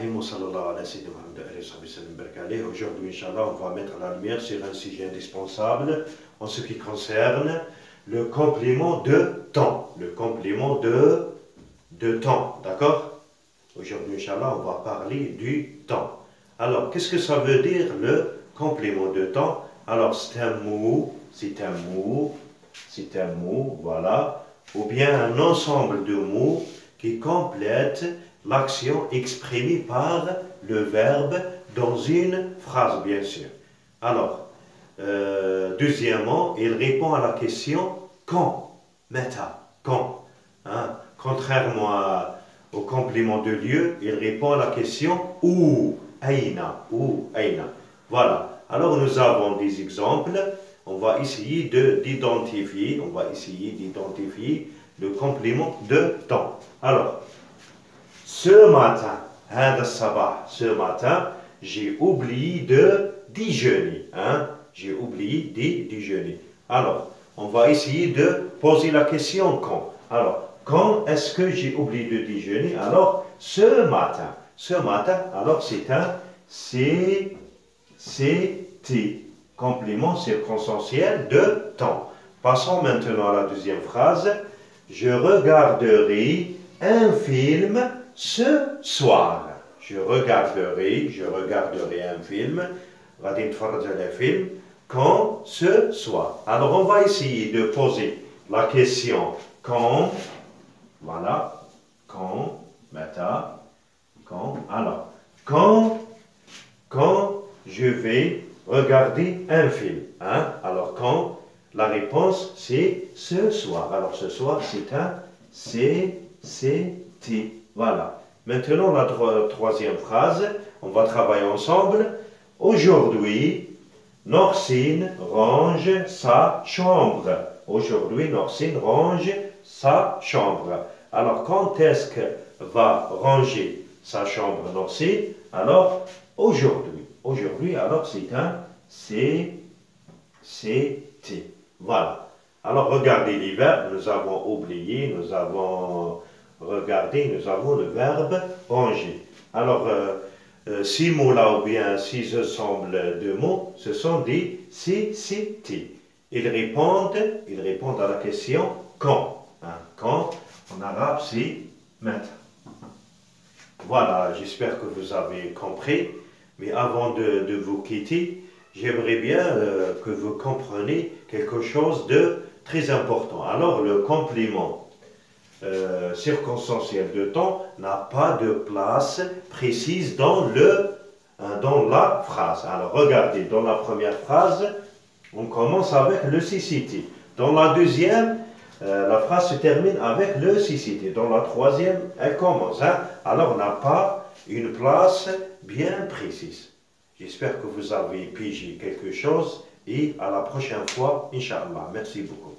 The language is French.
Bismillahirrahmanirrahim. Wa sallallahu ala sayyidina Muhammad wa alihi wa sallam baraka alayhi. Aujourd'hui, Inch'Allah, on va mettre la lumière sur un sujet indispensable en ce qui concerne le complément de temps. Le complément de temps, d'accord? Aujourd'hui, Inch'Allah, on va parler du temps. Alors, qu'est-ce que ça veut dire le complément de temps? Alors, c'est un mot, voilà, ou bien un ensemble de mots qui complètent l'action exprimée par le verbe dans une phrase, bien sûr. Alors, deuxièmement, il répond à la question quand, meta, quand. Hein? Contrairement au complément de lieu, il répond à la question où, aina, où, aina. Voilà. Alors, nous avons des exemples. On va essayer d'identifier le complément de temps. Alors, ce matin, j'ai oublié de déjeuner. Hein? J'ai oublié de déjeuner. Alors, on va essayer de poser la question quand. Alors, quand est-ce que j'ai oublié de déjeuner? Alors, ce matin. Ce matin, alors c'est un CT. Complément circonstanciel de temps. Passons maintenant à la deuxième phrase. Je regarderai un film ce soir. Je regarderai un film. غادي نتفرج على film quand ce soir. Alors on va essayer de poser la question quand. Voilà. Quand. Meta. Quand. Alors. Quand je vais regarder un film. Hein? Alors, quand? La réponse, c'est ce soir. Alors, ce soir, c'est un CCT. Voilà. Maintenant, la troisième phrase. On va travailler ensemble. Aujourd'hui, Norsine range sa chambre. Aujourd'hui, Norsine range sa chambre. Alors, quand est-ce qu'elle va ranger sa chambre, Norsine? Alors, aujourd'hui. Aujourd'hui, alors c'est un CCT. Voilà. Alors, regardez les verbes. Nous avons oublié, nous avons regardé, nous avons le verbe ranger. Alors, ces mots-là, ou bien ces ensembles de mots, ce sont des CCT. Ils répondent à la question quand. Hein, quand, en arabe, c'est maintenant. Voilà, j'espère que vous avez compris. Mais avant de vous quitter, j'aimerais bien que vous compreniez quelque chose de très important. Alors, le complément circonstanciel de temps n'a pas de place précise dans la phrase. Alors, regardez, dans la première phrase, on commence avec le CCT. Dans la deuxième, la phrase se termine avec le CCT. Dans la troisième, elle commence. Hein? Alors, on n'a pas une place bien précise. J'espère que vous avez pigé quelque chose et à la prochaine fois, Inch'Allah. Merci beaucoup.